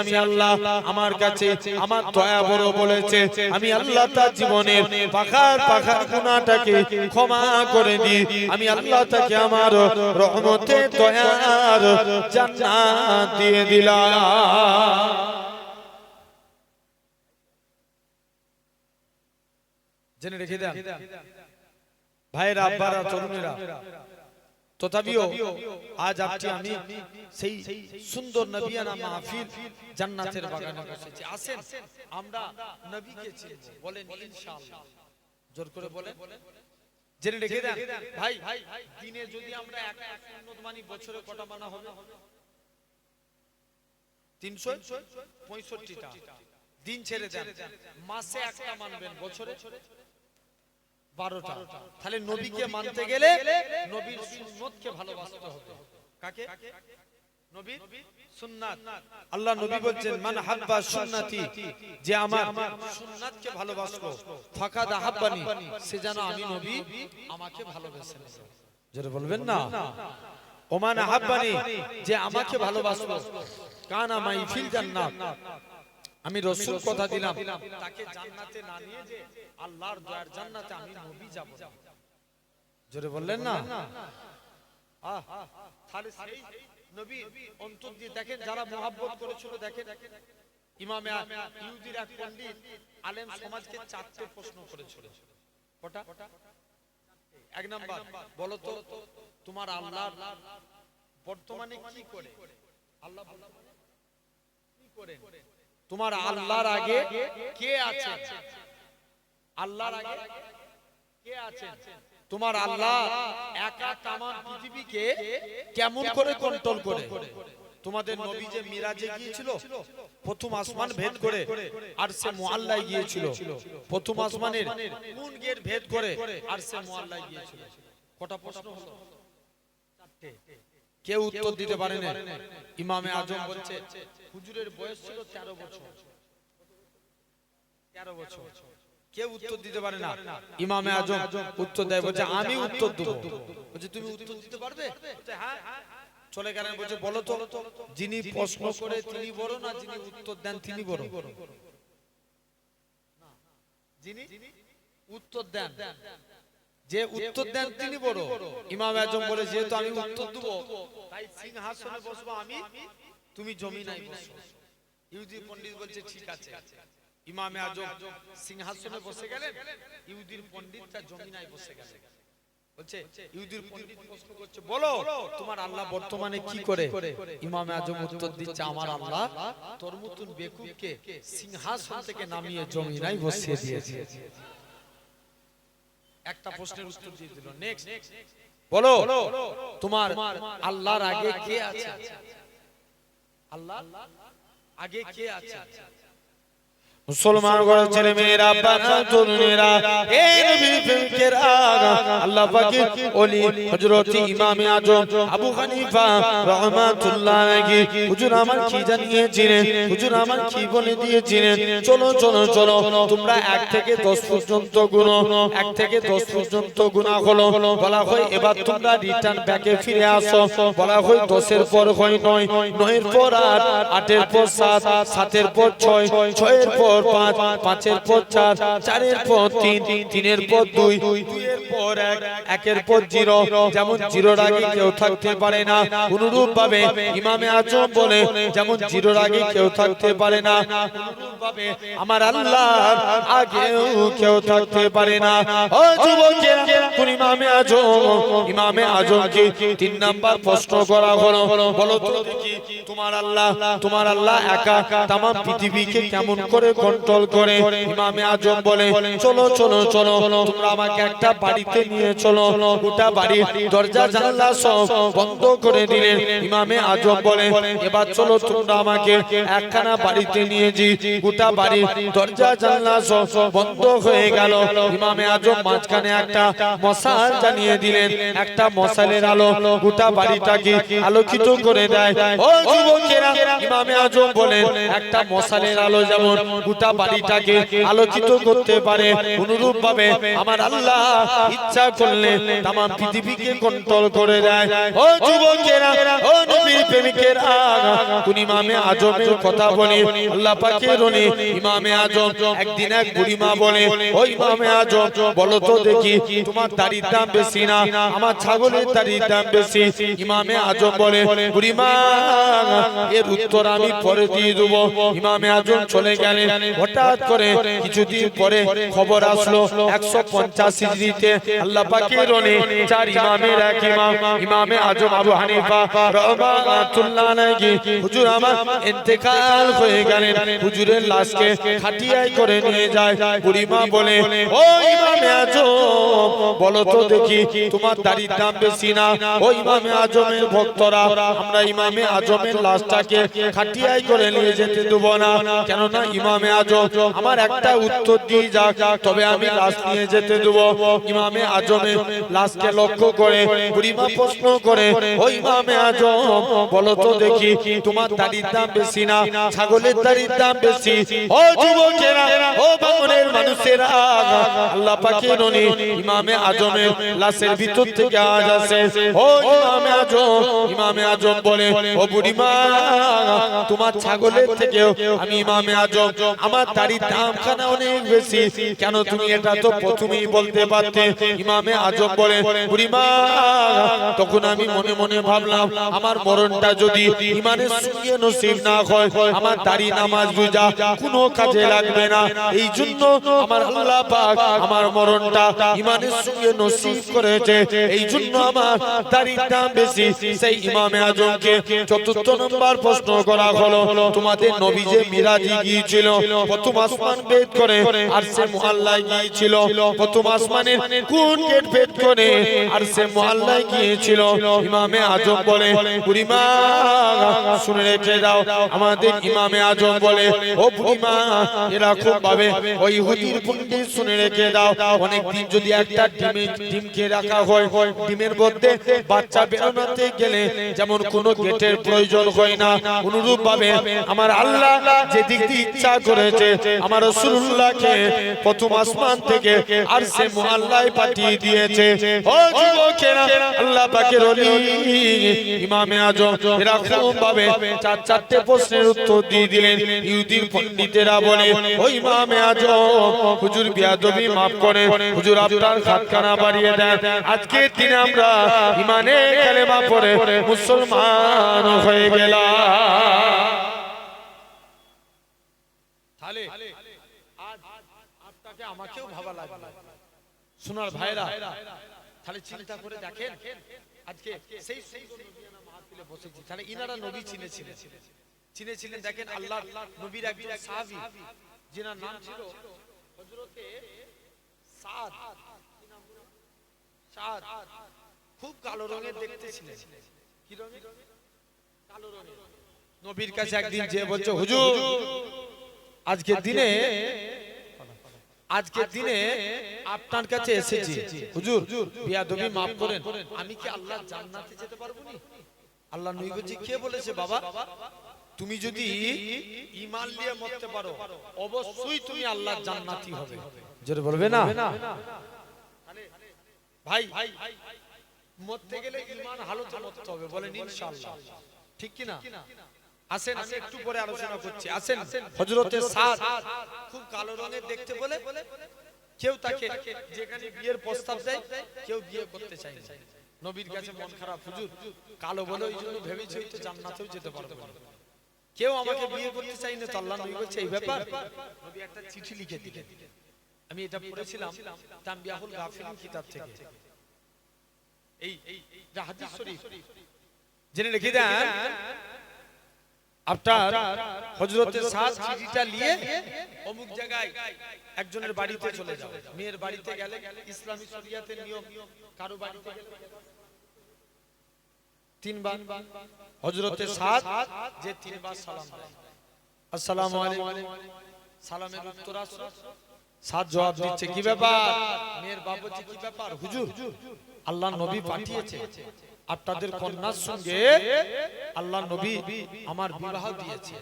আমি আল্লাহ আমার কাছে আমার দয়া বড় বলেছে, আমি আল্লাহ তার জীবনের পাখার পাখার গুনাহটাকে ক্ষমা করে দিই। আমি আল্লাহ তাকে আমার রহমতে দয়ার জান্নাত দিয়ে দিলাম। জেনে রেখে দেন ভাইরা, আব্বারা, তরুণেরা, তথাপিও আজ আমি সেই সুন্দর নবিয়ানা মাহফিল জান্নাতের বাগানে বসেছি। আসেন আমরা নবীকে চিনব, বলেন ইনশাআল্লাহ। জোর করে বলেন, জেনে রেখে দেন ভাই, দিনে যদি আমরা একটা সুন্নত মানি, বছরে কটা মানা হবে? 365টা দিন ছেড়ে দেন, মাসে একটা মানবেন, বছরে 12টা। তাহলে নবীকে মানতে গেলে নবীর সুন্নতকে ভালোবাসতে হবে। কাকে? নবীর সুন্নাত। আল্লাহ নবী বলেন, মান হাব্বা সুন্নতি, যে আমার সুন্নাতকে ভালোবাসলো, ফাকাদ আহাব্বানি, সে যেন আমি নবী আমাকে ভালোবেসে নেবে। জোরে বলবেন না? ওমান আহাব্বানি, যে আমাকে ভালোবাসলো, কানা মাই ফিল জান্নাত, আমি রাসূল কথা দিলাম তাকে জান্নাতে না নিয়ে যে আল্লাহর দয়ার জান্নাতে আমি নবী যাব। জোরে বললেন না? তাহলে সেই নবী অন্তর দিয়ে দেখেন, যারা মহব্বত করেছিল, দেখেন ইমামে ইহুদির এক পণ্ডিত আলেম সমাজকে 4টে প্রশ্ন করেছিল। কটা? এক নাম্বার, বলো তো তোমার আল্লাহ বর্তমানে কি করে? আল্লাহ কি করে? তোমার আল্লাহর আগে কে আছে? আল্লাহর আগে কে আছে? তোমার আল্লাহ একা তাম পৃথিবীকে কেমন করে কন্ট্রোল করে? তোমাদের নবী যে মিরাজে গিয়েছিল, প্রথম আসমান ভেদ করে আরশে মুআল্লায় গিয়েছিল। প্রথম আসমানের কোন গেট ভেদ করে আরশে মুআল্লায় গিয়েছিল? কটা প্রশ্ন হলো? 4টে। কেউ উত্তর দিতে পারে না। ইমামে আজম বলছে, হুজুরের বয়স ছিল 13 বছর। 13 বছর। কেউ উত্তর দিতে পারে না। ইমামে আজম উত্তর দেয়, বলছে আমি উত্তর দেব। বলছে তুমি উত্তর দিতে পারবে? বলছে হ্যাঁ। চলে গেলেন, বলছে বলো তো যিনি প্রশ্ন করে তিনি বড় না যিনি উত্তর দেন তিনি বড়? যিনি উত্তর দেন, যে উত্তর দেন তিনি বড়। ইমাম আজম বলে, যেহেতু আমি উত্তর দেব তাই সিংহাসনে বসবো আমি, তুমি জমিনায় বসো। ইহুদি পণ্ডিত বলছে ঠিক আছে। ইমামে আজম সিংহাসনে বসে গেলেন, ইহুদির পণ্ডিতটা জমিনায় বসে গেলেন। বলছে ইহুদির পণ্ডিত প্রশ্ন করছে, বলো তোমার আল্লাহ বর্তমানে কি করে? ইমামে আজম উত্তর দিচ্ছে, আমার আল্লাহ তোর মতন বেকুবকে সিংহাসন থেকে নামিয়ে জমিনায় বসিয়ে দিয়েছে। একটা প্রশ্নের উত্তর দিয়ে দিল। নেক্সট, বলো তোমার আল্লাহর আগে কে আছে? আল্লাহ আগে কে আছে? মুসলমান ঘরের ছেলে মেয়েরা, বাবা তরুণেরা, এই নবীর প্রেমিকেরা, আল্লাহ পাকের ওলি হযরত ইমামে আজম আবু হানিফা রাহমাতুল্লাহ আলাইহি হুজুর আমার কি জানিয়েছিলেন, হুজুর আমার কি বলে দিয়েছিলেন? চলো চলো চলো, তোমরা 1 থেকে 10 পর্যন্ত গুনো। 1 থেকে 10 পর্যন্ত গুনাহ হলো, বলা হয় এবার তোমরা রিটার্ন ব্যাকে ফিরে আসো। বলা হয় 10 এর পর হয় 9, 9 এর পর 8, 8 এর পর 7, 7 এর পর 6, 6 এর পর 5, 5 এর পর 4, 4 এর পর 3, 3 এর পর 2, 2 এর পর 1, 1 এর পর 0। যেমন 0 এর আগে কেউ থাকতে পারে না, অনুরূপ ভাবে ইমামে আজম বলে যেমন 0 এর আগে কেউ থাকতে পারে না, অনুরূপ ভাবে আমার আল্লাহর আগেও কেউ থাকতে পারে না। ও যুবকেরা, কোন ইমামে আজমকে 3 নাম্বার প্রশ্ন করা হলো, বলো তো দেখি তোমার আল্লাহ একা তাম পৃথিবীকে কেমন করে কন্ট্রোল করে? ইমামে আজম বলে, চলো চলো চলো, তোমরা আমাকে একটা বাড়িতে নিয়ে চলো। গোটা বাড়ির দরজা জানালা সব বন্ধ করে দিলেন। ইমামে আজম বলে, এবার চলো তোমরা আমাকে একখানা বাড়িতে নিয়ে যাই। গোটা বাড়ির দরজা জানালা সব বন্ধ হয়ে গেল। ইমামে আজম মাঝখানে একটা মশাল জ্বালিয়ে দিলেন। একটা মশালের আলো গোটা বাড়িটাকে আলোকিত করে দেয়। ও যুবকেরা ইমামে আজম বলেন একটা মশালের আলো যেমন গোটা বাড়িটাকে আলোকিত করতে পারে অনুরূপ ভাবে আমার আল্লাহ ইচ্ছা করলে তাম পৃথিবীকে কন্ট্রোল করে দেয়। ও যুবকেরা, ও নবীর প্রেমিকেরা, কোন ইমামে আজমের কথা বলি আল্লাহ পাকের রনি ইমামে আজম একদিন এক বুড়ি মা বলে, ও ইমামে আজম বলো তো দেখি তোমার দাড়ির দাম বেশি না আমার ছাগলের দাড়ির দাম বেশি? ইমামে আজম বলে, বুড়ি মা এর উত্তর আমি পরে দিয়ে দেব। ইমামে আজম চলে গেলেন। হঠাৎ করে কিছুদিন পরে খবর আসলো 150 হিজরিতে আল্লাহ পাকের রনি চার ইমামের এক ইমাম ইমামে আজম আবু হানিফা রাহমাতুল্লাহ আলাইহি হুজুর আমার ইন্তেকাল হয়ে গেলেন। হুজুরের লাশকে খাটিয়ায় করে নিয়ে যায়। বুড়ি মা বলে, ও ইমামে আজম বলো তো দেখি তোমার দাড়ির দাম বেশি না? ও ইমামে আজমের ভক্তরা আমরা ইমামে আজমের লাশটাকে খাটিয়ায় করে নিয়ে যেতে দেব না, কেননা ইমামে আজম আমার একটা উত্তর দিয়ে যাক তবে আমি লাশ নিয়ে যেতে দেব। ইমামে আজমের লাশকে লক্ষ্য করে বুড়ি মা প্রশ্ন করে, ও ইমামে আজম বলো তো দেখি তোমার দাড়ির দাম বেশি না ছাগলের দাড়ির দাম বেশি? ও যুবকেরা, ও বামনের মানুষেরা, আল্লাহ পাকের রনি ইমামে আজমের লাশের ভিতর থেকে আওয়াজ আসে, ও ইমামে আজম বলে, ও বুড়ি মা তোমার ছাগলের থেকেও আমি ইমামে আজম আমার দাড়ির দামখানা অনেক বেশি, কেন তুমি এটা তো প্রথমেই বলতে পারতে? ইমামে আজম বলে, বুড়ি মা তখন আমি মনে মনে ভাবলাম আমার মরণটা যদি ইমানের সঙ্গে নসিব না হয় আমার দাড়ি নামাজ রোজা কোনো কাজে লাগবে না, এই জন্য আমার আল্লাহ পাক আমার মরণটা ইমানের সঙ্গে নসিব করেছে, এই জন্য আমার দাড়ির দাম বেশি। সেই ইমামে আজমকে চতুর্থ নম্বর প্রশ্ন করা হলো, তোমাদের নবী যে মিরাজে গিয়েছিল প্রথম আসমান ভেদ করে আরশে মুআল্লায় গিয়েছিল, প্রথম আসমানের কোন গেট ভেদ করে আরশে মুআল্লায় গিয়েছিল? ইমামে আজম বলে, বুড়ি মা শুনে রেখে দাও। আমাদের ইমামে আজম বলে, ও বুড়ি মা এরকম ভাবে ওই ইহুদির পণ্ডিত শুনে রেখে দাও, অনেকদিন যদি একটা ডিমকে রাখা হয় ডিমের মধ্যে বাচ্চা বেরোনোতে গেলে যেমন কোনো গেটের প্রয়োজন হয় না, অনুরূপ ভাবে আমার আল্লাহ যেদিক দিয়ে ইচ্ছা করেছে আমার রাসূলুল্লাহকে প্রথম আসমান থেকে আরশে মুআল্লায় পাঠিয়ে দিয়েছে। ও যুবকেরা, আল্লাহ পাকের ওলি ইমামে আজম এরকম ভাবে চারটে প্রশ্নের উত্তর দিয়ে দিলেন। ইহুদির পণ্ডিতেরা বলে, ও ইমামে আজম হুজুর বিয়াদবি মাফ করে, হুজুর আপনার খাতখানা বাড়িয়ে দেন, আজকে দিনে আমরা ইমানে কালেমা পড়ে মুসলমান হয়ে গেলাম। তাহলে আজ আপনাকে আমাকেও ভাবা লাগবে সোনার ভাইরা, তাহলে চিন্তা করে দেখেন আজকে সেই নবিয়ানা মাহফিলে বসেছি, তাহলে ইনারা নবী চিনেছিলেন। দেখেন আল্লাহর নবীর একজন সাহাবী যিনার নাম ছিল হযরতে সাদ, খুব কালো রঙের দেখতে ছিলেন। কি রঙের? কালো রঙের। নবীর কাছে একদিন যে বলছে, হুজুর আজকের দিনে আপনার কাছে এসেছি, হুজুর বিয়াদবি মাফ করেন, আমি কি আল্লাহর জান্নাতে যেতে পারবো না? আল্লাহ নবী বলছে, কে বলেছে বাবা? তুমি যদি ঈমান নিয়ে মরতে পারো অবশ্যই তুমি আল্লাহর জান্নাতি হবে। জোরে বলবে না ভাই? মরতে গেলে ঈমান হালতে মরতে হবে, বলেন ইনশাআল্লাহ, ঠিক কি না? আসেন আমি একটু পরে আলোচনা করছি। আসেন হযরতে সাদ খুব কালো রঙের দেখতে বলে কেউ তাকে যেখানে বিয়ের প্রস্তাব দেয় কেউ বিয়ে করতে চায় না। নবীর কাছে মন খারাপ, হুজুর কালো বলে ওই জন্য ভেবেছি হয়তো জান্নাতেও যেতে পারবো না, কেউ আমাকে বিয়ে করতে চাই না। তো আল্লাহ নবী বলছে এই ব্যাপার, নবী একটা চিঠি লিখে দিলেন। আমি এটা পড়েছিলাম তানবিয়াহুল গাফিলিন কিতাব থেকে, এই হাদিস শরীফ জেনে রেখে দেন। আপনার হযরতে সাদ চিঠিটা নিয়ে অমুক জায়গায় একজনের বাড়িতে চলে যাও। মেয়ের বাড়িতে গেলে ইসলামী শরিয়াতের নিয়ম, কারো বাড়িতে গেলে তিনবার হযরতে সাদ যে তিনবার সালাম দেয়, আসসালামু আলাইকুম, সালামের উত্তর আসে, সাদ জবাব দিচ্ছে, কি ব্যাপার? মেয়ের বাবা বলছে, কি ব্যাপার হুজুর? আল্লাহ নবী পাঠিয়েছে আপনাদের কন্যার সঙ্গে আল্লাহ নবী আমার বিবাহ দিয়েছে।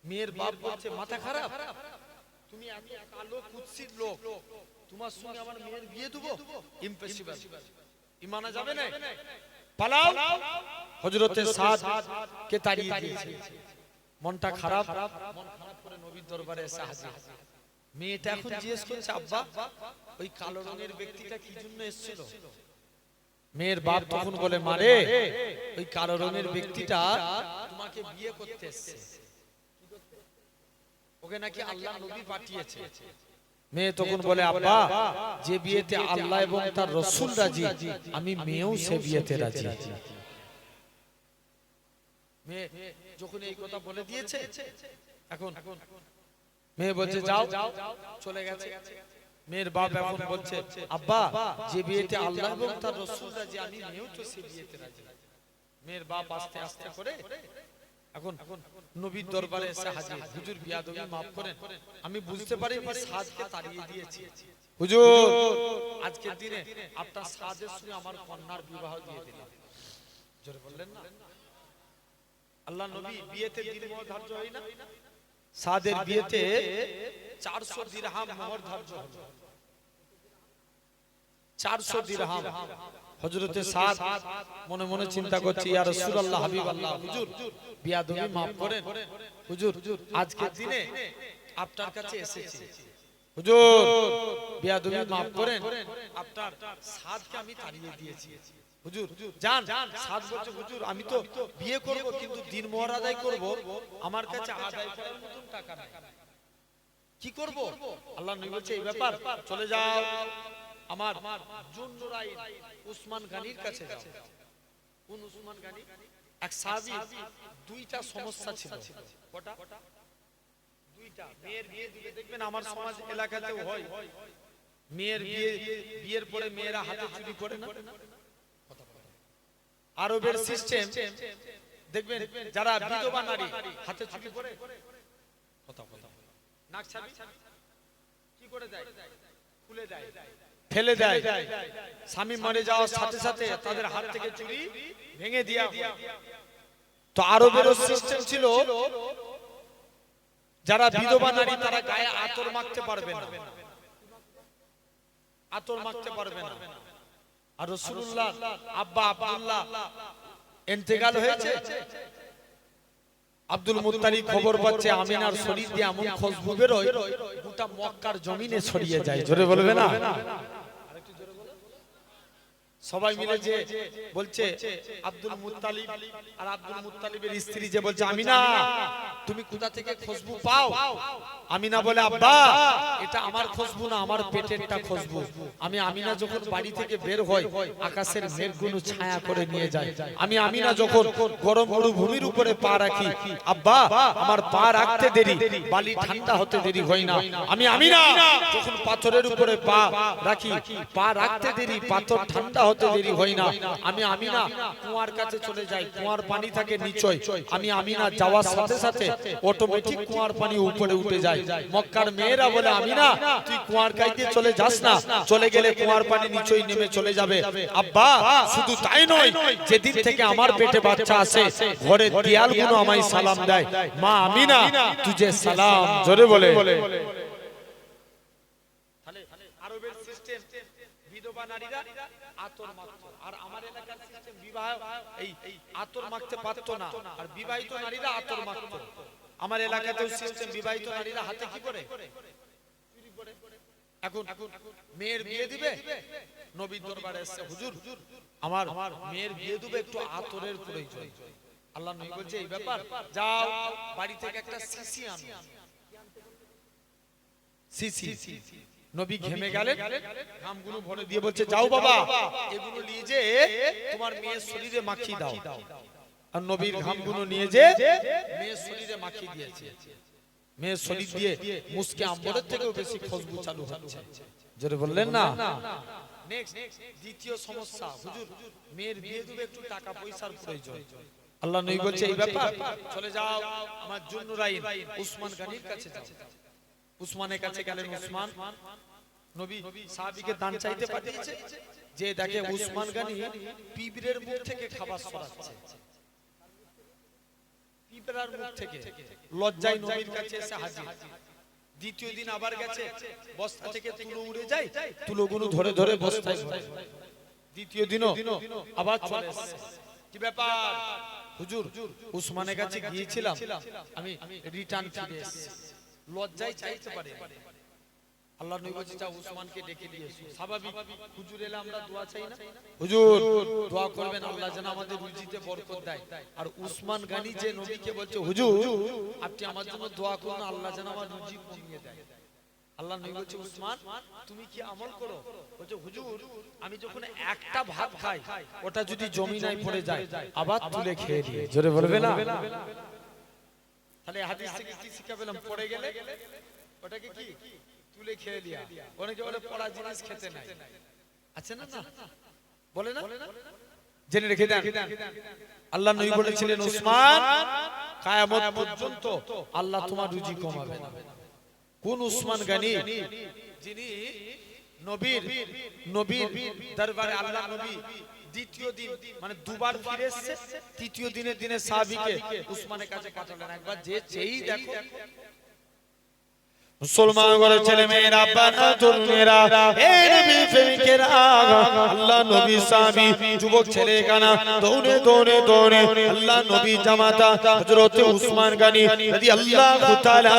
মেয়ের বাপ বলছে মাথা খারাপ, তুমি এত কালো কুৎসিত লোক, তোমার সঙ্গে আমার মেয়ের বিয়ে দেবো? ইম্পসিবল, ইমানা যাবে না, পালাও। হযরতে সাদ কে তাড়িয়ে দিয়েছে। মনটা খারাপ, মন খারাপ করে নবীর দরবারে এসে হাজির। মেয়েটা এখন জিজ্ঞেস করছে, আব্বা ওই কালো রঙের ব্যক্তিটা কি জন্য এসেছিল? মেয়ের বাপ তখন বলে, মারে ওই কালো রঙের ব্যক্তিটা তোমাকে বিয়ে করতে এসেছে, ওকে নাকি আল্লাহ নবী পাঠিয়েছে। মেয়ে তখন বলে, আব্বা যে বিয়েতে আল্লাহ এবং তার রাসূল রাজি, আমি মেয়েও সে বিয়েতে রাজি। মেয়ে যখন এই কথা বলে দিয়েছে, এখন মেয়ে বলছে যাও, চলে গেছে। মেয়ের বাপ এখন বলছে, আব্বা যে বিয়েতে আল্লাহ এবং তার রাসূল রাজি, আমি মেয়েও তো সে বিয়েতে রাজি। মেয়ের বাপ আস্তে আস্তে করে এখন নবীর দরবারে এসে হাজির। হুজুর বিয়াদবি maaf করেন, আমি বুঝতে পারিনি সাদকে তাড়িয়ে দিয়েছি। হুজুর আজকের দিনে আপনার সাদের সঙ্গে আমার কন্যার বিবাহ দিয়ে দিলাম। জোরে বললেন না? আল্লাহ নবী বিয়েতে দিন মোহর ধার্য হয় না? সাদের বিয়েতে 400 দিরহাম মোহর ধার্য হলো। 400 দিরহাম। হযরতে সাদ মনে মনে চিন্তা করছে, ইয়া রাসূলুল্লাহ, হাবিবাল্লাহ, হুজুর বিয়াদবি maaf করেন, হুজুর আজকের দিনে আপনার কাছে এসেছি, হুজুর বিয়াদবি maaf করেন, আপনার সাদকে আমি তাড়িয়ে দিয়েছি, হুজুর জান। সাদ বলছে, হুজুর আমি তো বিয়ে করব, কিন্তু দিন মোহর আদায় করব, আমার কাছে আদায় করার মতন টাকা নাই, কি করব? আল্লাহ নবী বলছে, এই ব্যাপার, চলে যাও আমার জুন্নুরাইন উসমান গনির কাছে যাও। কোন উসমান গনি? এক সাহাবী, দুইটা সমস্যা ছিল। কটা? দুইটা। মেয়ের বিয়ে দিবে, দেখবেন আমার সমাজ এলাকাতেও হয়, মেয়ের বিয়ের পরে মেয়েরা হাতে চুড়ি পরে না? আরবের সিস্টেম দেখবেন, যারা বিধবা নারী হাতে চুড়ি পরে, কথা কথা নাক ছাবি কি করে দেয়? খুলে দেয়, ফেলে দেয়। স্বামী মারা যাওয়ার সাথে সাথে তাদের হাত থেকে চুড়ি ভেঙে দেয়া হয়। তো আরবের সিস্টেম ছিল, যারা বিধবা নারী তারা গায়ে আতর মাখতে পারবে না, আতর মাখতে পারবে না। আর রাসূলুল্লাহ আব্বা আব্দুল্লাহ ইন্তেকাল হয়েছে। আব্দুল মুত্তালিব খবর পাচ্ছে, আমিনার শরীর দিয়ে এমন খুশবু বেরোয়, গোটা মক্কার জমিনে ছড়িয়ে যায়। জোরে বলবে না? সবাই মিলে যে বলছে, আব্দুল মুত্তালিব আর আব্দুল মুত্তালিবের স্ত্রী যে বলছে, আমিনা তুমি কোথা থেকে খুশবু পাও? আমিনা বলে, আব্বা এটা আমার খুশবু না, আমার পেটেরটা খুশবু। আমি আমিনা যখন বাড়ি থেকে বের হই, আকাশের মেঘগুলো ছায়া করে নিয়ে যায়। আমি আমিনা যখন গরম মরুভূমির উপরে পা রাখি, আব্বা আমার পা রাখতে দেরি, বালি ঠান্ডা হতে দেরি হয় না। আমি আমিনা যখন পাথরের উপরে পা রাখি, পা রাখতে দেরি, পাথর ঠান্ডা হতে দেরি হয় না। আমি আমিনা কুয়ার কাছে চলে যাই, কুয়ার পানি থাকে নিচয়, আমি আমিনা যাওয়ার সাথে সাথে অটোমেটিক কুয়ার পানি উপরে উঠে যায়। মক্কার মেয়েরা বলে, আমিনা তুই কুয়ার কাছে চলে যাস না, চলে গেলে কুয়ার পানি নিচয় নেমে চলে যাবে। আব্বা শুধু তাই নয়, যেদিন থেকে আমার পেটে বাচ্চা আসে, ঘরের দেয়ালগুলো আমায় সালাম দেয়, মা আমিনা তুঝে সালাম। জোরে বলে। তাহলে আরবের সিস্টেম বিধবা নারীরা আতর মাখতো, আর আমার এলাকার সিস্টেম বিবাহ এই আতর মাখতে পারতো না, আর বিবাহিত নারীরা আতর মাখতো। আমার এলাকাতেও সিস্টেম, বিবাহিত নারীরা হাতে কি করে? চুড়ি পরে। এখন মেয়ের বিয়ে দিবে, নবীর দরবারে এসে, হুজুর আমার মেয়ের বিয়ে দিবে, একটু আতরের প্রয়োজন। আল্লাহ নবী বলছে, এই ব্যাপার, যাও বাড়ি থেকে একটা শিশি আনো। শিশি। নবী ঘেমে গেলেন, ঘামগুলো ভরে দিয়ে বলছে, যাও বাবা এগুলো নিয়ে যে তোমার মেয়ের শরীরে মাখিয়ে দাও। আর নবীর ঘামগুলো নিয়ে যে মেয়ের শরীরে মাখিয়ে দিয়েছে। মেয়ের শরীর দিয়ে মুস্কে আম্বরের থেকেও বেশি খুশবু চালু হচ্ছে। জোরে বললেন না? নেক্সট দ্বিতীয় সমস্যা, হুজুর মেয়ের বিয়ে দিবে, একটু টাকা পয়সার প্রয়োজন। আল্লাহ নবী বলছে, এই ব্যাপার, চলে যাও আমার জুন্নুরাইন উসমান গনির কাছে যাও। উসমানের কাছে গেলেন। উসমান নবী সাহাবীকে দান চাইতে পাঠিয়েছে, যে দেখে উসমান গনি পিঁপড়ের মুখ থেকে খাবার সরাচ্ছে, পিঁপড়ার মুখ থেকে, লজ্জায় নবীর কাছে এসে হাজির। দ্বিতীয় দিন আবার গেছে, বস্তা থেকে তুলো উড়ে যায়, তুলোগুলো ধরে ধরে বস্তায় ভরে। দ্বিতীয় দিনও আবার চলে এসেছে, কি ব্যাপার হুজুর, উসমানের কাছে গিয়েছিলাম, আমি রিটার্ন ফিরে এসেছি। লজ্জায় চাইতে পারে, আল্লাহ নবী বলেছে যাও উসমানকে ডেকে নিয়ে এসো। স্বাভাবিক, হুজুর এলে আমরা দোয়া চাই না, হুজুর দোয়া করবেন আল্লাহ যেন আমাদের রুজিতে বরকত দেয়। আর উসমান গনি যে নবীকে বলছে হুজুর আপনি আমার জন্য দোয়া করুন আল্লাহ যেন আমার রুজি কমিয়ে দেয়। আল্লাহ নবী বলছে উসমান তুমি কি আমল করো? বলছে হুজুর আমি যখন একটা ভাত খাই ওটা যদি জমিনায় পড়ে যায় আবার তুলে খেয়ে দিই। জোরে বলবে না? তাহলে হাদিস থেকে কি শিক্ষা পেলাম? পড়ে গেলে ওটাকে কি তুলে খেয়ে লিয়া। অনেকে বলে পড়া জিনিস খেতে নাই, আছে না? না বলে না, জেনে রেখে দেন। আল্লাহ নবী বলেছিলেন উসমান কিয়ামত পর্যন্ত আল্লাহ তোমার রুজি কমাবে না। কোন উসমান গনি? যিনি নবীর দরবারে আল্লাহ নবী দ্বিতীয় দিন মানে দুবার ফিরে এসেছে, তৃতীয় দিনের দিনে সাহাবীকে উসমানের কাছে পাঠালেন। একবার যে চেই দেখো মুসলমান ঘরের ছেলে মেয়েরা, বাবা তরুণেরা, এই নবীর প্রেমিকেরা, আল্লাহ নবী সাহাবী যুবক ছেলে কানা দৌড়ে দৌড়ে দৌড়ে আল্লাহ নবী জামাতা হযরত উসমান গনি রাদিয়াল্লাহু তাআলা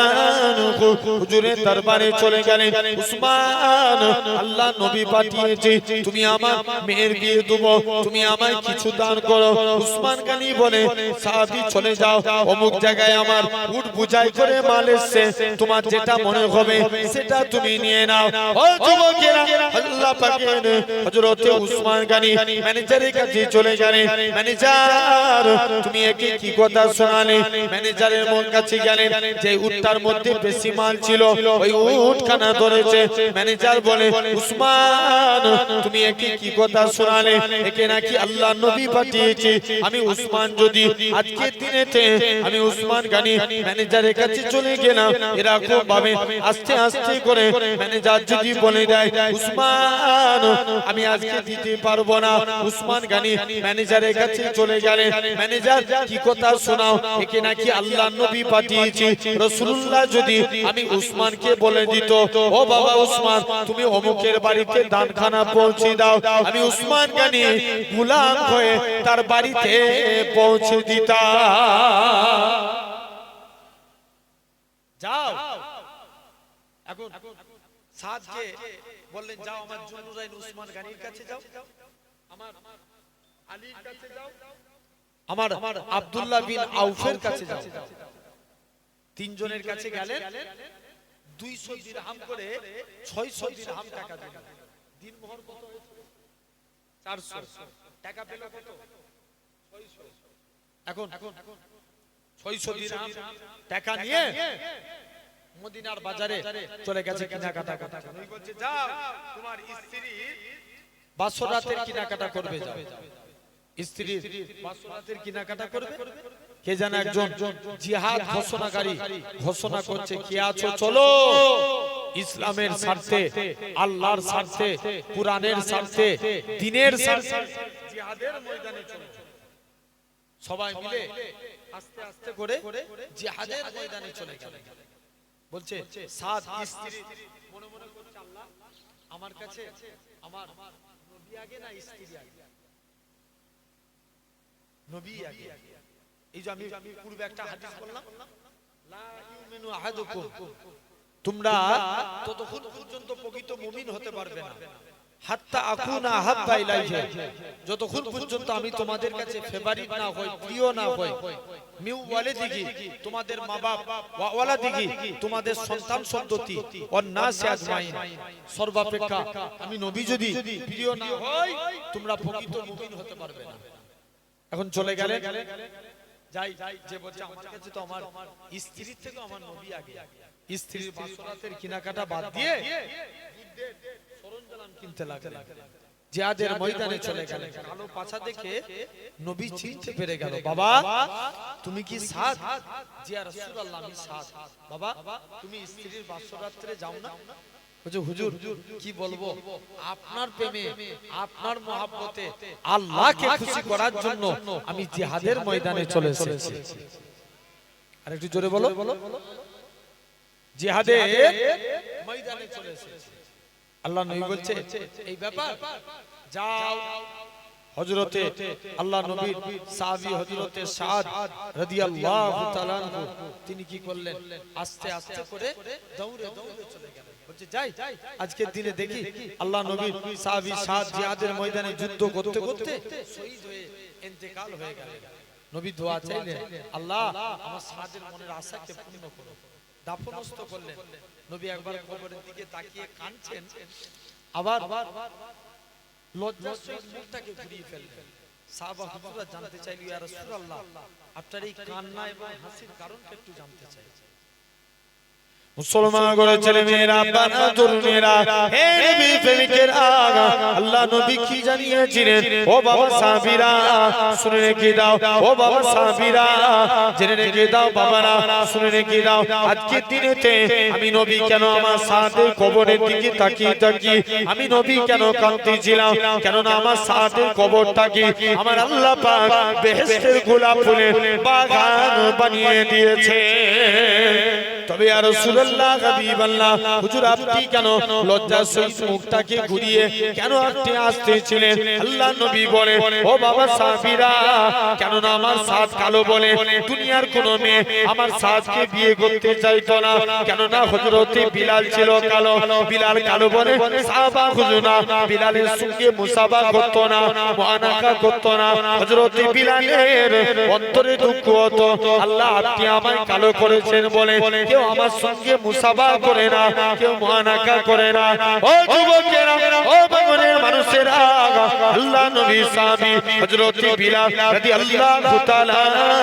আনহু হুজুরের দরবারে চলে গেলেন। উসমান আল্লাহ নবী পাঠিয়েছে তুমি আমার মেয়ের বিয়ে দেব, তুমি আমায় কিছু দান করো। উসমান গনি বলে সাহাবী চলে যাও, অমুক জায়গায় আমার উট বুঝাই করে মাল এসেছে, তোমার যেটা মনে হবে সেটা তুমি নিয়ে নাও। ও যুবকেরা, আল্লাহ পাকের হযরত উসমান গনি ম্যানেজারের কাছে চলে গেলেন। ম্যানেজার তুমি একে কি কথা শোনালে? ম্যানেজারের মন কাছে গেলেন, যে উটটার মধ্যে বেশি মাল ছিল ওই উটখানা ধরেছে। ম্যানেজার বলে উসমান তুমি একে কি কথা শোনালে? একে নাকি আল্লাহ নবী পাঠিয়েছে। আমি উসমান যদি আজকের দিনেতে আমি উসমান গনি ম্যানেজারের কাছে চলে গেলাম, এরকম ভাবে আস্তে আস্তে করে ম্যানেজার যদি বলে দেয় উসমান আমি আজকে দিতে পারবো না, উসমান গনি ম্যানেজারের কাছে চলে গেলে ম্যানেজার কি কথা শোনাও? একে নাকি আল্লাহ নবী পাঠিয়েছে। রাসূলুল্লাহ যদি আমি উসমানকে বলে দিত ও বাবা উসমান তুমি অমুকের বাড়িতে দানখানা পৌঁছে দাও, আমি উসমান গনি গোলাম হয়ে তার বাড়িতে পৌঁছে দিতাম। যাও এখন সাদকে বললেন যাও আমার জুনুরাইন উসমান গনির কাছে যাও, আমার আলীর কাছে যাও, আমার আব্দুল্লাহ বিন আউফের কাছে যাও। তিনজনের কাছে গেলেন, 200 দিরহাম করে 600 দিরহাম টাকা দিলেন। দিন মোহর কত হয়েছে? 400 টাকা পেল কত? 600। এখন 600 দিরহাম টাকা নিয়ে মদিনার বাজারে চলে গেছে কেনাকাটা করতে। নবী বলছে যাও তোমার স্ত্রী বাসরাতের কেনাকাটা করবে, যাও স্ত্রী বাসরাতের কেনাকাটা করবে। কে জানে একজন জিহাদ ঘোষণাকারী ঘোষণা করছে কে আছো চলো ইসলামের স্বার্থে, আল্লাহর স্বার্থে, কুরআনের স্বার্থে, দ্বীনের স্বার্থে জিহাদের ময়দানে চলো। সবাই মিলে আস্তে আস্তে করে জিহাদের ময়দানে চলে গেল। বলছে সাত স্ত্রী মনে মনে করছে আল্লাহ আমার কাছে আমার নবী আগে না স্ত্রী আগে? নবী আগে। এই যে আমি পূর্বে একটা হাদিস বললাম লা ইউমিনু আহাদুকুম, তোমরা ততক্ষণ পর্যন্ত প্রকৃত মুমিন হতে পারবে না হাত্তা আকুনা আহাব্বা ইলাইহি, যতক্ষণ পর্যন্ত আমি তোমাদের কাছে ফেভারিট না হই, প্রিয় না হই, মিউ ওয়ালিদিহি তোমাদের মা-বাপ, ওয়া ওয়ালাদিহি তোমাদের সন্তান সন্ততি, ওয়ান নাসি আজমাইন সর্বাপেক্ষা আমি নবী যদি প্রিয় না হই তোমরা প্রকৃত মুমিন হতে পারবে না। এখন চলে গেলেন, যাই যে বলছে আমার কাছে তো আমার স্ত্রীর থেকে আমার নবী আগে। স্ত্রীর বাসরাতের কেনাকাটা বাদ দিয়ে যুদ্ধের সরঞ্জাম কিনতে লাগলেন, জিহাদের ময়দানে চলে গেলেন। কালো পাছা দেখে নবী চিনতে পেরে গেল, বাবা তুমি কি সাদ? জি ইয়া রাসূলুল্লাহ আমি সাদ। বাবা তুমি স্ত্রীর বাসরাতে যাও না? বলছে হুজুর কি বলবো, আপনার প্রেমে আপনার মহব্বতে আল্লাহকে খুশি করার জন্য আমি জিহাদের ময়দানে চলে এসেছি। আর একটু জোরে বলো, জিহাদের ময়দানে চলে এসেছি। আল্লাহ নবী বলছে এই ব্যাপার, যাও। হযরতে আল্লাহ নবীর সাহাবী হযরতে সাদ রাদিয়াল্লাহু তাআলা আনহু তিনি কি করলেন, আস্তে আস্তে করে দৌড়ে দৌড়ে চলে গেলেন। বলছে যাই, আজকের দিনে দেখি আল্লাহ নবীর সাহাবী সাদ জিহাদের ময়দানে যুদ্ধ করতে করতে শহীদ হয়ে ইন্তেকাল হয়ে গেলেন। নবী দোয়া চাইলেন, আল্লাহ আমার সাদের মনের আশাকে পূর্ণ করো। দাফনস্থ করলেন। নবী একবার কবরের দিকে তাকিয়ে কাঁদছেন, আবার লজ্জার সহিত মুখটাকে ঘুরিয়ে ফেললেন। সাহাবা হুজুররা জানতে চাইল, ইয়া রাসূলুল্লাহ আপনার এই কান্না এবং হাসির কারণটা একটু জানতে চাই। মুসলমান করে ছেলে মেয়েরা, বাবা তরুণেরা, হে নবী প্রেমিকেরা, আল্লাহ নবী কি জানিয়েছিলেন? ও বাবা সাহাবীরা শুনে রেখে দাও, ও বাবা সাহাবীরা জেনে রেখে দাও, বাবারা শুনে রেখে দাও। আজকের দিনেতে আমি নবী কেন আমার সাদের কবরের দিকে তাকিয়ে তাকিয়ে আমি নবী কেন কাঁদতেছিলাম? কেননা আমার সাদের কবরটাকে আমার আল্লাহ পাক বেহেশতের গোলাপ ফুলের বাগান বানিয়ে দিয়েছে। তবে ইয়া রাসূলুল্লাহ হাবিবাল্লাহ হুজুর আপনি কেন লজ্জার সহিত মুখটাকে ঘুরিয়ে কেন আপনি আসতেছিলেন? আল্লাহ নবী বলে, ও বাবা সাহাবীরা, কেন না আমার সাদ কালো বলে দুনিয়ার কোন মেয়ে আমার সাদকে বিয়ে করতে চাইতো না। কেন না হযরতে বিলাল ছিল কালো, বিলাল কালো বলে সাহাবা হুজুরা বিলালের সঙ্গে মুসাফা করত না, মুআনাকা করত না। হযরতে বিলালের অন্তরে দুঃখ হতো, আল্লাহ আপনি আমায় কালো করেছেন বলে কেউ আমার সঙ্গে মুসাফা করে না, কেউ মুআনাকা করে না। ও যুবকেরা, ও বাগানের মানুষেরা, আল্লাহ নবী সাহাবী হযরত বিলাল রাদিয়াল্লাহু তাআলা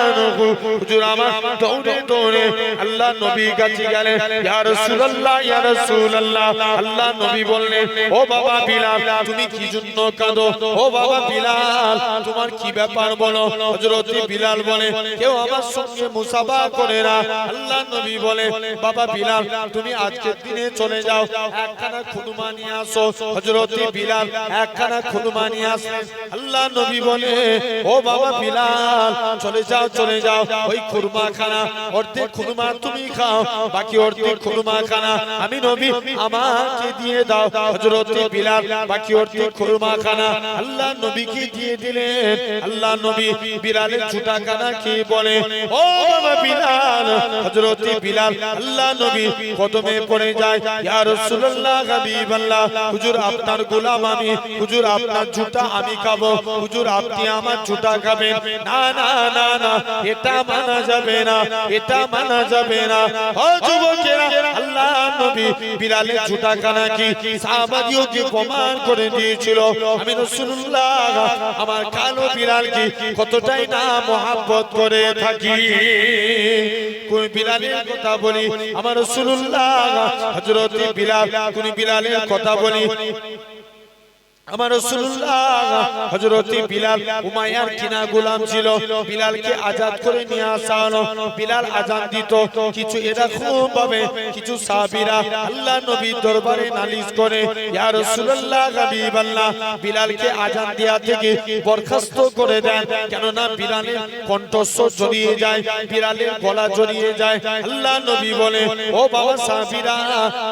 আনহু হুজুর আমার দৌড়ে দৌড়ে আল্লাহ নবীর কাছে গেলেন। ইয়া রাসূলুল্লাহ, ইয়া রাসূলুল্লাহ। আল্লাহ নবী বললেন, ও বাবা বিলাল তুমি কি জন্য কাঁদো? ও বাবা বিলাল তোমার কি ব্যাপার বলো? হযরত বিলাল বলে, কেউ আমার সঙ্গে মুসাফা করে না। আল্লাহ নবী বলে, বাবা বিলাল তুমি আজকের দিনে চলে যাও, একখানা খুরমা নিয়ে আসো। হযরত বিলাল একখানা খুরমা নিয়ে আসলেন। আল্লাহ নবী বলে, ও বাবা বিলাল চলে যাও, চলে যাও, ওই খুরমা খানা অর্ধেক খুরমা তুমি খাও, বাকি অর্ধেক খুরমা খানা আমি নবী আমাকে দিয়ে দাও। হযরত বিলাল বাকি অর্ধেক খুরমা খানা আল্লাহ নবীকে দিয়ে দিলেন। আল্লাহ নবী বিলালের ছোটা খানা খেয়ে বলে, ও বাবা বিলাল। হযরত বিলাল আল্লাহ নবী কদমে পড়ে যায়, ইয়া রাসূলুল্লাহ হাবিবাল্লাহ হুজুর আপনার গোলাম আমি, হুজুর আপনার ঝুটা আমি খাবো, হুজুর আপনি আমার ঝুটা খাবেন। না না না না, এটা মানা যাবে না, এটা মানা যাবে না। ও যুবকেরা, আল্লাহ নবী বিলালের ঝুটা খানা কি সাহাবাদিওকে প্রমাণ করে দিয়েছিল আমি রাসূলুল্লাহ আমার কালো বিলালকে কতটাই না মহব্বত করে থাকি। কোন বিলালের কথা বলি আমার রাসূলুল্লাহ হযরত বিলাল, কোন বিলালের কথা বলি আমার রাসূলুল্লাহ হযরত বিলাল উমাইয়ার কিনা গোলাম ছিল। বিলালকে আজাদ করে নিয়ে আসা হলো। বিলাল আজান দিত, কিছু এরকম ভাবে কিছু সাহাবীরা আল্লাহ নবীর দরবারে নালিশ করে, ইয়া রাসূলুল্লাহ হাবিবাল্লাহ বিলালকে আজান দেয়া থেকে বরখাস্ত করে দেন, কেন না বিলালের কণ্ঠস্বর জড়িয়ে যায়, বিলালের গলা জড়িয়ে যায়। আল্লাহ নবী বলে, ও বাবা সাহাবীরা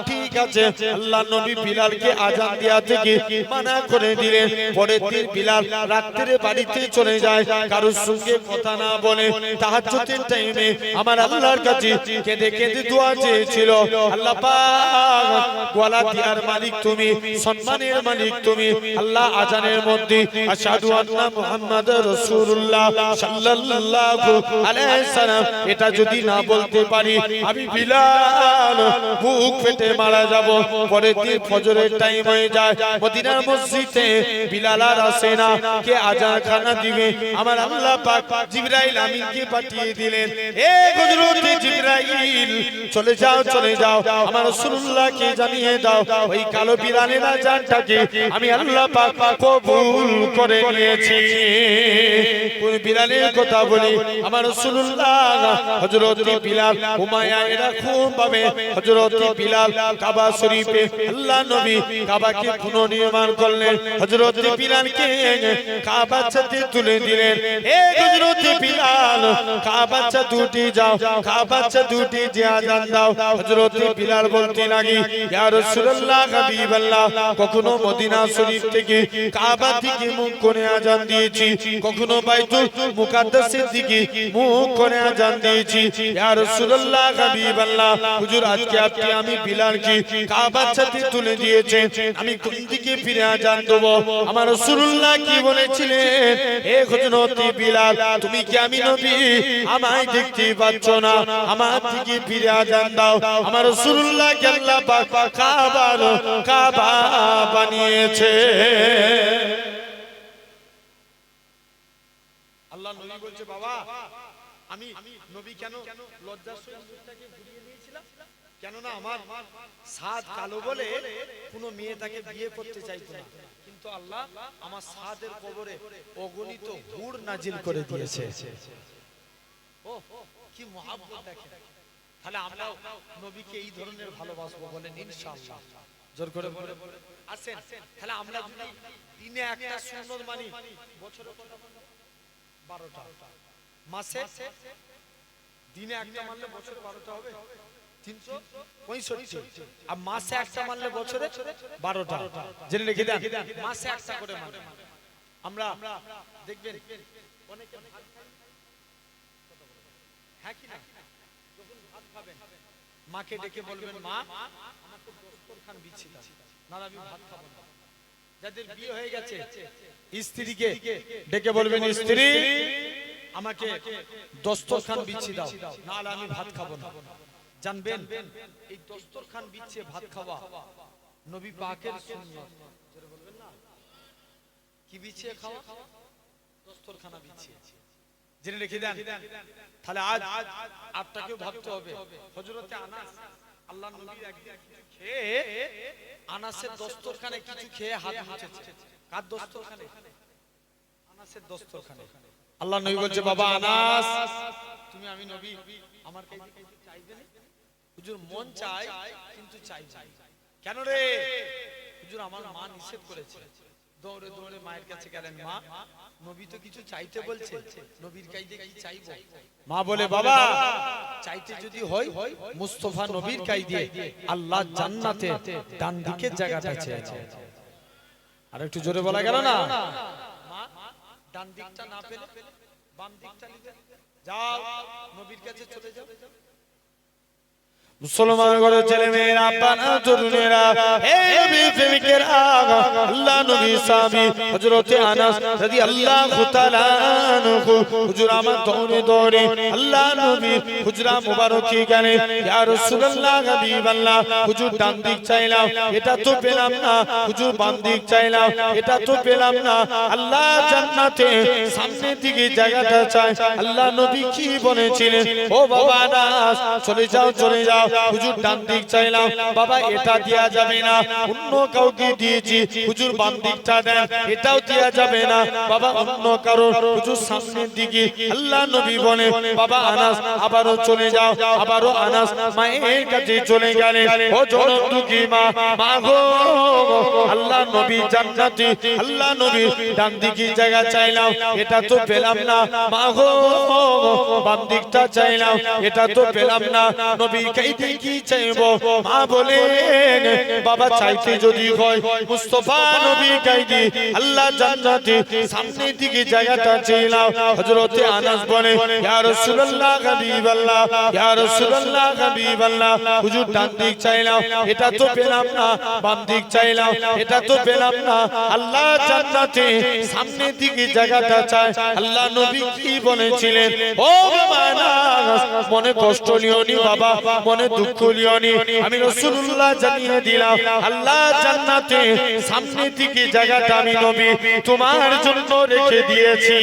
ঠিক আছে। আল্লাহ নবী বিলালকে আজান দেয়া থেকে মানা করে দিলেন। পরের দিন বিলাল রাত্রে বাড়িতে চলে যায়, কারোর সঙ্গে কথা না বলে তাহাজ্জুদের টাইমে আমার আল্লাহর কাছে কেঁদে কেঁদে দোয়া চেয়েছিল, আল্লাহ পাক ওয়ালা দিয়ার মালিক তুমি, সম্মানের মালিক তুমি। আল্লাহ আজানের মধ্যে আশহাদু আন্না মুহাম্মাদুর রাসূলুল্লাহ সাল্লাল্লাহু আলাইহি সাল্লাম এটা যদি না বলতে পারি আমি বিলাল বুক ফেটে মারা যাব। পরের দিন ফজরের টাইম হয়ে যায়, মদিনার মসজিদ মসজিদে বিলাল আর আসে না, কে আজান খানা দিবে? আমার আল্লাহ পাক জিবরাইল আমিনকে পাঠিয়ে দিলেন, এ হযরত জিবরাইল চলে যাও চলে যাও, আমার রাসূলুল্লাহকে জানিয়ে দাও ওই কালো বিলালের আজানটাকে আমি আল্লাহ পাক কবুল করে নিয়েছি। কোন বিলালের কথা বলি? আমার রাসূলুল্লাহ হযরত বিলাল, উমাইয়া এরা খুব ভাবে হযরত বিলাল কাবা শরীফে আল্লাহ নবী কাবাকে পুনর্নির্মাণ করলেন, হযরত বিলালকে কাবার সাথে তুলে দিলেন। এ হযরত বিলাল কাবার সাথে দুটি যাও, কাবার সাথে দুটি যে আজান দাও। হযরত বিলাল বলতে লাগি, ইয়া রাসূলুল্লাহ হাবিবাল্লাহ, কখনো মদিনা শরীফ থেকে কাবা থেকে মুখ করে আজান দিয়েছি, কখনো বাইতুল মুকাদ্দাসের দিকে মুখ করে আজান দিয়েছি। ইয়া রাসূলুল্লাহ হাবিবাল্লাহ, হুজুর আজকে আপনি আমি বিলালকে কাবার সাথে তুলে দিয়েছেন, আমি কোন দিকে ফিরে আজান দেব? আমার রাসূলুল্লাহ কি বলেছিলেন? হে হযরত বিলাল, তুমি কি আমি নবী আমায় দেখতে পাচ্ছ না? আমার দিকে ফিরে আজান দাও। আমার রাসূলুল্লাহ কে আল্লাহ পাক কাবা বানিয়েছে। আল্লাহ নবী বলছে, বাবা আমি নবী কেন লজ্জার সহিত মুখটাকে ঘুরিয়ে নিয়েছিলাম? কেননা আমার সাদ কালো বলে কোনো মেয়ে তাকে বিয়ে করতে চাইতো না, কিন্তু আল্লাহ আমার সাদের কবরে অগণিত হুর নাজিল করে দিয়েছে। ও কি মহব্বত দেখেন! তাহলে আমরা নবীকে এই ধরনের ভালোবাসবো, বলেন ইনশাআল্লাহ। জোর করে বলে আসেন। তাহলে আমরা যদি দিনে একটা সুন্নত মানি, বছরে কত? 12টা। মাসে দিনে একটা মানলে বছরে 12টা হবে, 365। আর মাসে একটা মানলে বছরে 12টা। জেনে রেখে দেন, মাসে একটা করে মানে আমরা দেখবেন অনেকে ভাত খায়, হ্যাঁ কি না? যখন ভাত খাবেন মাকে ডেকে বলবেন, মা আমাকে দস্তরখান বিছিয়ে দাও, না আমি ভাত খাবো না। যাদের বিয়ে হয়ে গেছে স্ত্রীকে ডেকে বলবেন, স্ত্রী আমাকে দস্তরখান বিছিয়ে দাও, না আমি ভাত খাবো না। জানবেন এই দস্তরখান বিছিয়ে ভাত খাওয়া নবী পাকের সুন্নাত। জোরে বলবেন না, কি বিছিয়ে খাওয়া? দস্তরখানা বিছিয়ে। জেনে রেখে দেন। তাহলে আজ আপনাকেও ভাবতে হবে। হযরতে আনাস আল্লাহর নবীর একদিন খেয়ে আনাসের দস্তরখানে কিছু খেয়ে হাত মুছেছে। কার দস্তরখানে? আনাসের দস্তরখানে। আল্লাহর নবী বলছে, বাবা আনাস, তুমি আমি নবী আমার কাছে কিছু চাইবে না? হুজুর মন চায় কিন্তু চাই না। কেন রে? হুজুর আমার মা নিষেধ করেছে। দৌড়ে দৌড়ে মায়ের কাছে গেলেন, মা নবী তো কিছু চাইতে বলছে, নবীর কাছে কি চাইবো? মা বলে, বাবা চাইতে যদি হয় মুস্তাফা নবীর কাছে আল্লাহ জান্নাতে ডান দিকের জায়গাটা চেয়েছে। আর একটু জোরে বলা গেল না? মা ডান দিকটা না পেলে বাম দিকটা নিতে যাও, নবীর কাছে চলে যাও। মুসলমান ঘরের ছেলে মেয়েরা, আব্বারা, তরুণেরা, হে নবী প্রেমিকেরা, আল্লাহ নবী সাহাবী হযরত আনাস রাদিয়াল্লাহু তাআলা আনহু হুজুর আমার দৌড়ে দৌড়ে আল্লাহ নবী হুজরা মুবারকে গেলেন। ইয়া রাসূলুল্লাহ হাবিবাল্লাহ, হুজুর ডান দিক চাইলাম, এটা তো পেলাম না। হুজুর বাম দিক চাইলাম, এটা তো পেলাম না। আল্লাহ জান্নাতে সামনের দিকে জায়গাটা চাই। আল্লাহ নবী কি বলেছিলেন? ও বাবা আনাস, চলে যাও চলে যাও। হুজুর ডান দিক চাইলাম, বাবা এটা দেয়া যাবে না, অন্য কাউকে দিয়েছি। হুজুর বাম দিকটা দেন, এটাও দেয়া যাবে না, বাবা অন্য কারো। হুজুর সামনের দিকে। আল্লাহ নবী বলে, বাবা আনাস আবারও চলে যাও। আবারও আনাস মায়ের কাছে চলে গেলেন। ও জনম দুঃখী মা, মা গো, আল্লাহ নবী জান্নাতে, আল্লাহ নবী ডান দিকে জায়গা চাইলাম, এটা তো পেলাম না। মা গো, বাম দিকটা চাইলাম, এটা তো পেলাম না। নবী কাইতে কি চাইবো? মা বলে, বাবা চাইতে যদি হয় মুস্তাফা নবী কাইতে আল্লাহ জান্নাতে সামনের দিকে জায়গাটা চাইলাম। হযরতে আনাস বলে, ইয়া রাসূলুল্লাহ হাবিবাল্লাহ, ইয়া রাসূলুল্লাহ হাবিবাল্লাহ, হুজুর ডান দিক চাইলাম, এটা তো পেলাম না। বাম দিক চাইলাম, এটা তো পেলাম না। আল্লাহ জান্নাতে সামনের দিকে জায়গাটা চাই। আল্লাহ নবী কি বলেছিলেন? ও বাবা আনাস, মনে কষ্ট নিও নি বাবা, মনে মনে দুঃখ লিওনি আমি রাসূলুল্লাহ জানিয়ে দিলাম আল্লাহ জান্নাতে সামনে থেকে জায়গাটা আমি নবী তোমার জন্য রেখে দিয়েছি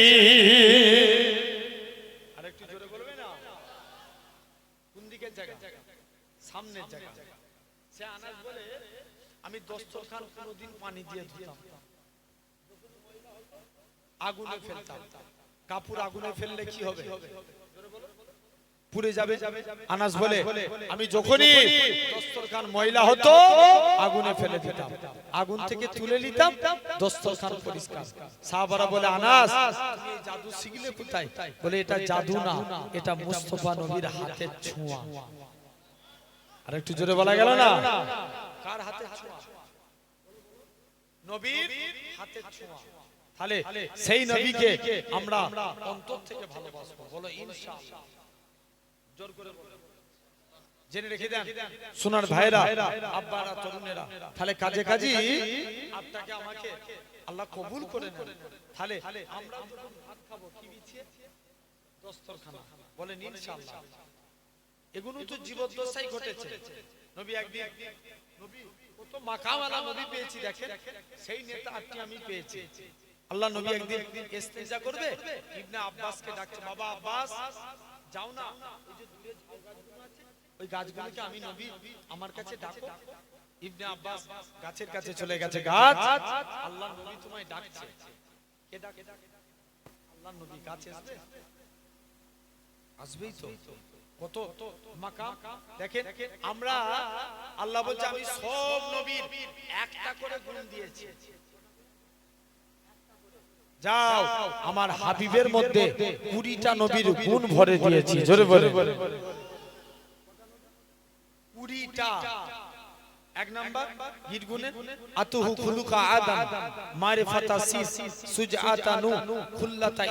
আরেকটু জোরে বলবে না কোন দিকের জায়গা সামনের জায়গা সে আনাস বলে আমি দস্তরখান কোনদিন পানি দিয়ে ধুতাম আগুনে ফেলতাম কাপড় আগুনে ফেললে কি হবে পুড়ে যাবে আনাস বলে আমি যখনই দস্তরখান ময়লা হতো আগুনে ফেলে দিতাম আগুন থেকে তুলে নিতাম দস্তরখান পরিষ্কার সাহাবারা বলে আনাস তুমি এই জাদু শিখলে কোথায় বলে এটা জাদু না এটা মুস্তাফা নবীর হাতের ছোঁয়া আর একটু জোরে বলা গেল না কার হাতের ছোঁয়া নবীর হাতের ছোঁয়া তাহলে সেই নবীকে আমরা অন্তর থেকে ভালোবাসবো বলো ইনশাআল্লাহ জোর করে বলো জেনে রেখে দেন সোনার ভাইরা আব্বারা তরুণেরা তাহলে কাজে কাজী আপনাকে আমাকে আল্লাহ কবুল করে নেন তাহলে আমরা যখন ভাত খাবো কি বিছিয়ে দস্তরখানা বলেন ইনশাআল্লাহ এগুলো তো জীবদ্দশায় ঘটেছে নবী একদিন নবী কত মাকামওয়ালা নবী পেয়েছি দেখেন সেই নেতা আটটি আমি পেয়েছি আল্লাহ নবী একদিন ইস্তেজা করবে ইবনে আব্বাসকে ডাকছে বাবা আব্বাস যাও না ওই যে দূরে ঝাউ গাছগুলো আছে ওই গাছগুলোকে আমি নবী আমার কাছে ডাকো ইবনে আব্বাস গাছের কাছে চলে গেছে গাছ আল্লাহ নবী তোমায় ডাকছে কে ডাকে আল্লাহ নবী কাছে আসবে আসবেই তো কত মাকাম দেখেন আমরা আল্লাহ বলছে আমি সব নবীর একটা করে গুণ দিয়েছি যাও আমার হাবিবের মধ্যে 20টা নবীর গুণ ভরে দিয়েছি জোরে বলে 20টা এক নাম্বার হিট গুণে আতুহু খুলুকা আদম মারিফাতা সিস সুজআতা নূ খুল্লাতা